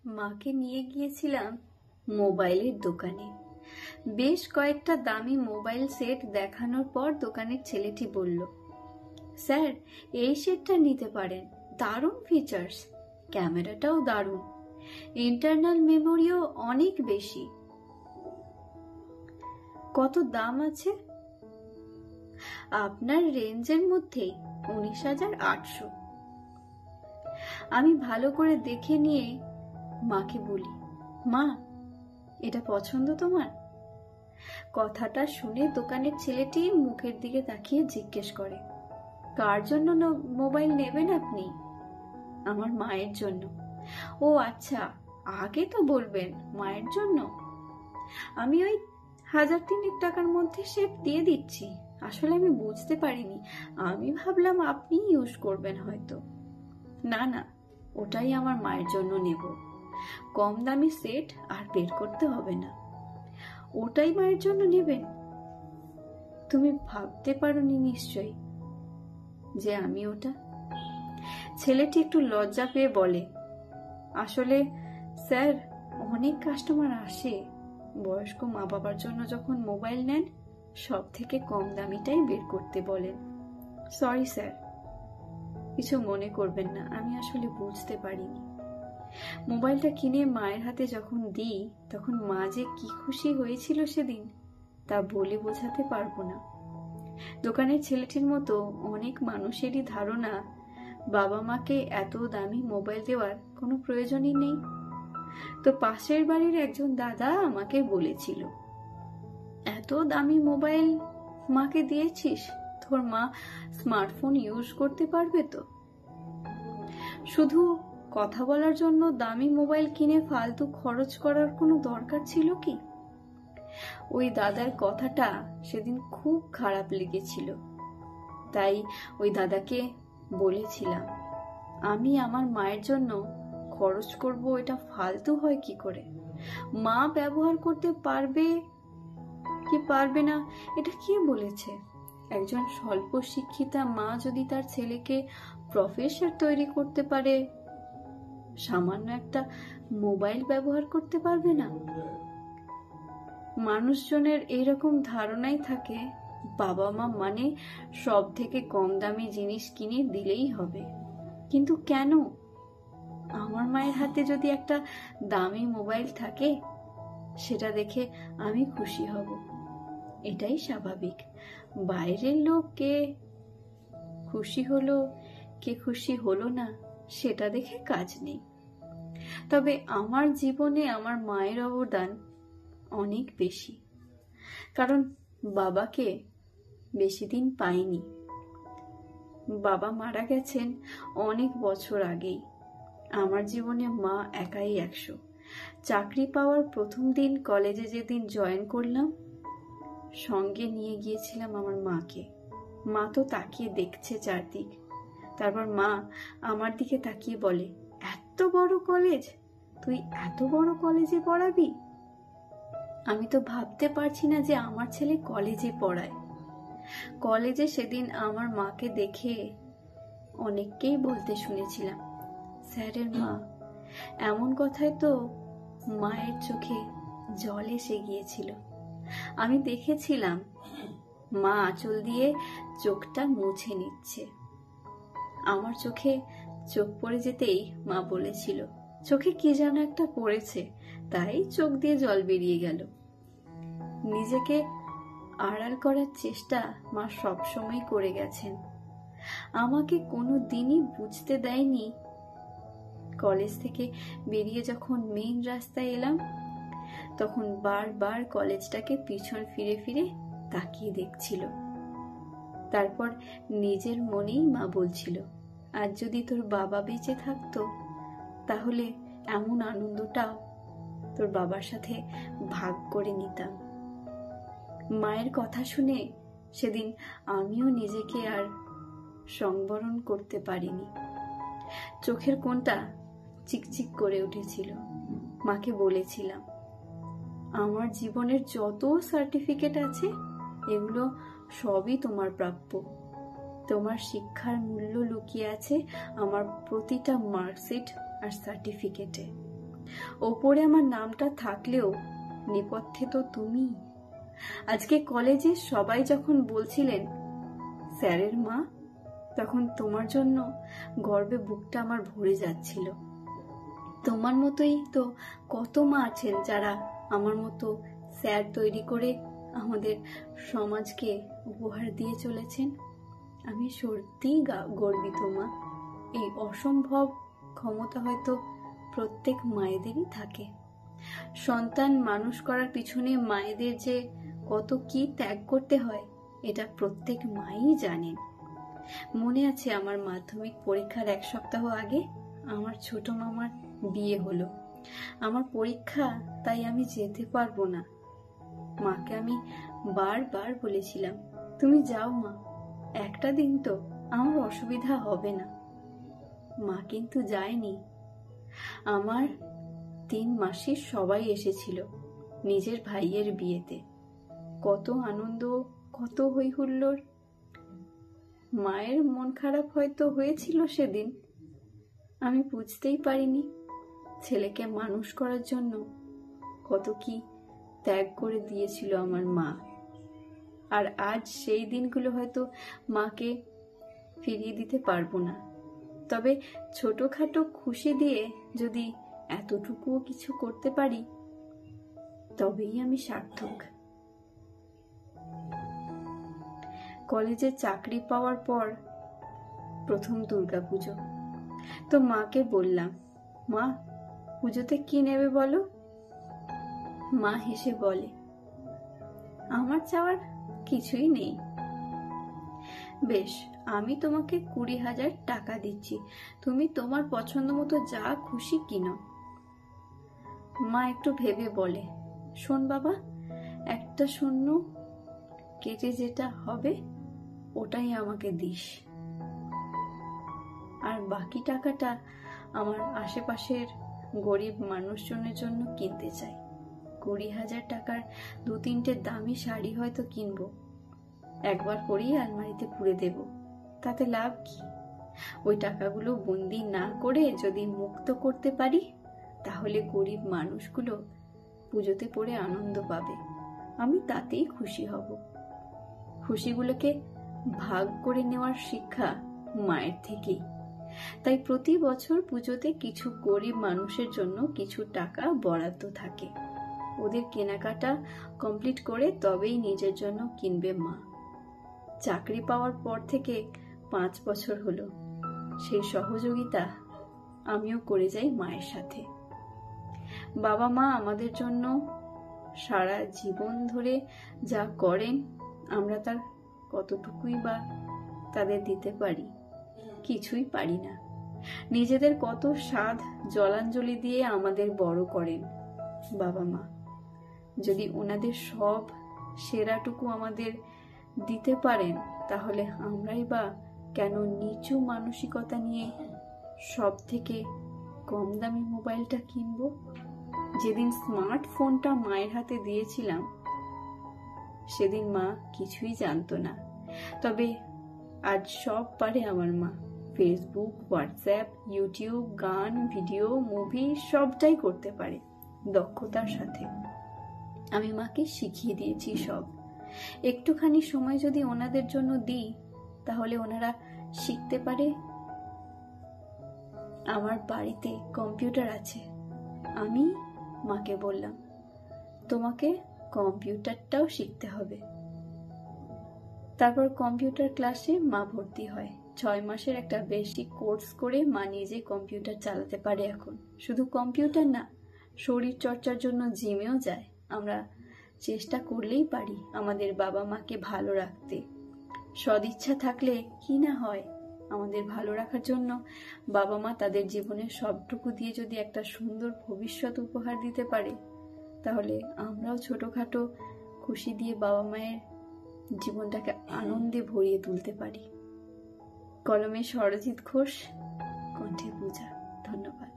মাকে নিয়ে গিয়েছিলাম মোবাইলের দোকানে। বেশ কয়েকটা দামি মোবাইল সেট দেখানোর পর দোকানের ছেলেটি বলল, স্যার এই সেটটা নিতে পারেন, দারুণ ফিচার্স, ক্যামেরাটাও দারুণ, ইন্টারনাল মেমোরিও অনেক বেশি। কত দাম আছে? আপনার রেঞ্জের মধ্যেই, 19,800। আমি ভালো করে দেখে নিয়ে মাকে বলি, মা এটা পছন্দ তোমার? কথাটা শুনে দোকানের ছেলেটি মুখের দিকে তাকিয়ে জিজ্ঞেস করে, কার জন্য মোবাইল নেবেন আপনি? আমার মায়ের জন্য। ও আচ্ছা, আগে তো বলবেন মায়ের জন্য। আমি ওই 1,000-3 টাকার মধ্যে সেট দিয়ে দিচ্ছি। আসলে আমি বুঝতে পারিনি, আমি ভাবলাম আপনি ইউজ করবেন হয়তো। না না, ওটাই আমার মায়ের জন্য নেব। কম দামি সেট আর বের করতে হবে না, ওটাই মায়ের জন্য নেবেন? তুমি ভাবতে পারোনি নিশ্চয়ই যে আমি ওটা। ছেলেটি একটু লজ্জা পেয়ে বলে, আসলে স্যার, অনেক কাস্টমার আসে বয়স্ক মা বাবার জন্য যখন মোবাইল নেন, সব থেকে কম দামিটাই বের করতে বলেন। সরি স্যার, কিছু মনে করবেন না, আমি আসলে বুঝতে পারিনি। মোবাইলটা কিনে মায়ের হাতে যখন দিই, তখন মা যে কি খুশি হয়েছিল সেদিন, তা বলে বোঝাতে পারবো না। দোকানের ছেলেটির মতো অনেক মানুষেরই ধারণা বাবা মাকে এত দামি মোবাইল দেওয়ার কোনো প্রয়োজনই নেই। তো পাশের বাড়ির একজন দাদা আমাকে বলেছিল, এত দামি মোবাইল মাকে দিয়েছিস, তোর মা স্মার্টফোন ইউজ করতে পারবে তো? শুধু কথা বলার জন্য দামি মোবাইল কিনে ফালতু খরচ করার কোনো দরকার ছিল কি? ওই দাদার কথাটা সেদিন খুব খারাপ লেগেছিল, তাই ওই দাদাকে বলেছিলাম, আমি আমার মায়ের জন্য খরচ করব, এটা ফালতু হয় কি করে? মা ব্যবহার করতে পারবে কি পারবে না এটা কে বলেছে? একজন স্বল্প শিক্ষিতা মা যদি তার ছেলেকে প্রফেসর তৈরি করতে পারে, সামান্য একটা মোবাইল ব্যবহার করতে পারবে না? মানুষজনের এইরকম ধারণাই থাকে, বাবা মা মানে সব থেকে কম দামি জিনিস কিনে দিলেই হবে। কিন্তু কেন? আমার মায়ের হাতে যদি একটা দামি মোবাইল থাকে, সেটা দেখে আমি খুশি হব, এটাই স্বাভাবিক। বাইরের লোক কে খুশি হলো কে খুশি হলো না সেটা দেখে কাজ নেই। তবে আমার জীবনে আমার মায়ের অবদান অনেক বেশি, কারণ বাবাকে বেশি দিন পাইনি। বাবা মারা গেছেন অনেক বছর আগেই। আমার জীবনে মা একাই 100। চাকরি পাওয়ার প্রথম দিন কলেজে যেদিন জয়েন করলাম, সঙ্গে নিয়ে গিয়েছিলাম আমার মাকে। মা তো তাকিয়ে দেখছে চারদিক, তারপর মা আমার দিকে তাকিয়ে বলে, এত বড় কলেজ, তুই এত বড় কলেজে পড়াবি? আমি তো ভাবতে পারছি না যে আমার ছেলে কলেজে পড়ায়। কলেজে সেদিন আমার মাকে দেখে অনেককেই বলতে শুনেছিলাম, স্যারের মা। এমন কথায় তো মায়ের চোখে জল এসে গিয়েছিল। আমি দেখেছিলাম মা আঁচল দিয়ে চোখটা মুছে নিচ্ছে। আমার চোখে চোখ পড়ে যেতেই মা বলেছিল, চোখে কি যেন একটা পড়েছে, তাই চোখ দিয়ে জল বেরিয়ে গেল। নিজেকে আড়াল করার চেষ্টা মা সবসময় করে গেছেন। আমাকে কোনো দিনই বুঝতে দেয়নি। কলেজ থেকে বেরিয়ে যখন মেইন রাস্তায় এলাম, তখন বারবার কলেজটাকে পিছন ফিরে ফিরে তাকিয়ে দেখছিল। তারপর নিজের মনেই মা বলছিল, আর যদি তোর বাবা বেঁচে থাকতো, তাহলে এমন আনন্দটাও তোর বাবার সাথে ভাগ করে নিতাম। মায়ের কথা শুনে সেদিন আমিও নিজেকে আর সংবরণ করতে পারিনি। চোখের কোণটা চিকচিক করে উঠেছিল। মাকে বলেছিলাম, আমার জীবনের যত সার্টিফিকেট আছে, এগুলো সবই তোমার প্রাপ্য। তোমার শিক্ষার মূল্য লুকিয়ে আছে আমার প্রতিটা মার্কশিট আর সার্টিফিকেটে। ওপরে আমার নামটা থাকলেও নেপথ্যে তো তুমি। আজকে কলেজে সবাই যখন বলছিলেন স্যারের মা, তখন তোমার জন্য গর্বে বুকটা আমার ভরে যাচ্ছিল। তোমার মতোই তো কত মা আছেন যারা আমার মতো স্যার তৈরি করে আমাদের সমাজকে উপহার দিয়ে চলেছেন। আমি সত্যিই গর্বিত মা। এই অসম্ভব ক্ষমতা হয়তো প্রত্যেক মায়েদেরই থাকে। সন্তান মানুষ করার পিছনে মায়েদের যে কত কি ত্যাগ করতে হয় এটা প্রত্যেক মাই জানেন। মনে আছে আমার মাধ্যমিক পরীক্ষার 1 সপ্তাহ আগে আমার ছোট মামার বিয়ে হলো। আমার পরীক্ষা, তাই আমি যেতে পারবো না। মাকে আমি বারবার বলেছিলাম, তুমি যাও মা, একটা দিন তো, আমার অসুবিধা হবে না। মা কিন্তু যায়নি। আমার 3 মাসির সবাই এসেছিল নিজের ভাইয়ের বিয়েতে। কত আনন্দ, কত হই হুল্লোড়। মায়ের মন খারাপ হয়তো হয়েছিল সেদিন, আমি বুঝতেই পারিনি। ছেলেকে মানুষ করার জন্য কত কি ত্যাগ করে দিয়েছিল আমার মা। আর আজ সেই দিনগুলো হয়তো মাকে ফিরিয়ে দিতে পারবো না, তবে ছোটখাটো খুশি দিয়ে যদি এতটুকুও কিছু করতে পারি তবেই আমি সার্থক। কলেজে চাকরি পাওয়ার পর প্রথম দুর্গাপুজো। তো মাকে বললাম, মা পুজোতে কি নেবে বলো? মা হেসে বলে, আমার চাওয়ার কিছুই নেই। বেশ, আমি তোমাকে 20,000 টাকা দিচ্ছি, তুমি তোমার পছন্দ মতো যা খুশি কিনো। মা একটু ভেবে বলে, শোন বাবা, একটা শূন্য কেটে যেটা হবে ওটাই আমাকে দিস, আর বাকি টাকাটা আমার আশেপাশের গরিব মানুষজনের জন্য কিনতে চাই। 20,000 টাকার 2-3টে দামি শাড়ি হয়তো কিনবো, একবার পরেই আলমারিতে পুরে দেব, তাতে লাভ কি? ওই টাকাগুলো বন্দি না করে যদি মুক্ত করতে পারি তাহলে গরিব মানুষগুলো পুজোতে পড়ে আনন্দ পাবে, আমি তাতেই খুশি হব। খুশিগুলোকে ভাগ করে নেওয়ার শিক্ষা মায়ের থেকেই। তাই প্রতি বছর পুজোতে কিছু গরিব মানুষের জন্য কিছু টাকা বরাদ্দ থাকে। ওদের কেনাকাটা কমপ্লিট করে তবেই নিজের জন্য কিনবে মা। চাকরি পাওয়ার পর থেকে 5 বছর হলো, সেই সহযোগিতা আমিও করে যাই মায়ের সাথে। বাবা মা আমাদের জন্য সারা জীবন ধরে যা করেন, আমরা তার কতটুকুই বা তাদের দিতে পারি? কিছুই পারি না। নিজেদের কত সাধ জলাঞ্জলি দিয়ে আমাদের বড় করেন বাবা মা। যদি ওনাদের সব সেরাটুকু আমাদের দিতে পারেন তাহলে আমরাই বা কেন নিচু মানসিকতা নিয়ে সব থেকে কম দামি মোবাইলটা কিনবো? যেদিন স্মার্টফোনটা মায়ের হাতে দিয়েছিলাম সেদিন মা কিছুই জানতো না, তবে আজ সব পারে আমার মা। ফেসবুক, হোয়াটসঅ্যাপ, ইউটিউব, গান, ভিডিও, মুভি সবটাই করতে পারে দক্ষতার সাথে। আমি মাকে শিখিয়ে দিয়েছি সব। একটুখানি সময় যদি ওনাদের জন্য দিই তাহলে ওনারা শিখতে পারে। আমার বাড়িতে কম্পিউটার আছে। আমি মাকে বললাম, তোমাকে কম্পিউটারটাও শিখতে হবে। তারপর কম্পিউটার ক্লাসে মা ভর্তি হয়। 6 মাসের একটা বেসিক কোর্স করে মা নিজে কম্পিউটার চালাতে পারে এখন। শুধু কম্পিউটার না, শরীর চর্চার জন্য জিমেও যায়। আমরা চেষ্টা করলেই পারি আমাদের বাবা মাকে ভালো রাখতে। সদিচ্ছা থাকলে কি না হয়। আমাদের ভালো রাখার জন্য বাবা মা তাদের জীবনের সবটুকু দিয়ে যদি একটা সুন্দর ভবিষ্যৎ উপহার দিতে পারে তাহলে আমরাও ছোটখাটো খুশি দিয়ে বাবা মায়ের জীবনটাকে আনন্দে ভরিয়ে তুলতে পারি। কলমে সরজিৎ ঘোষ, কণ্ঠে পূজা। ধন্যবাদ।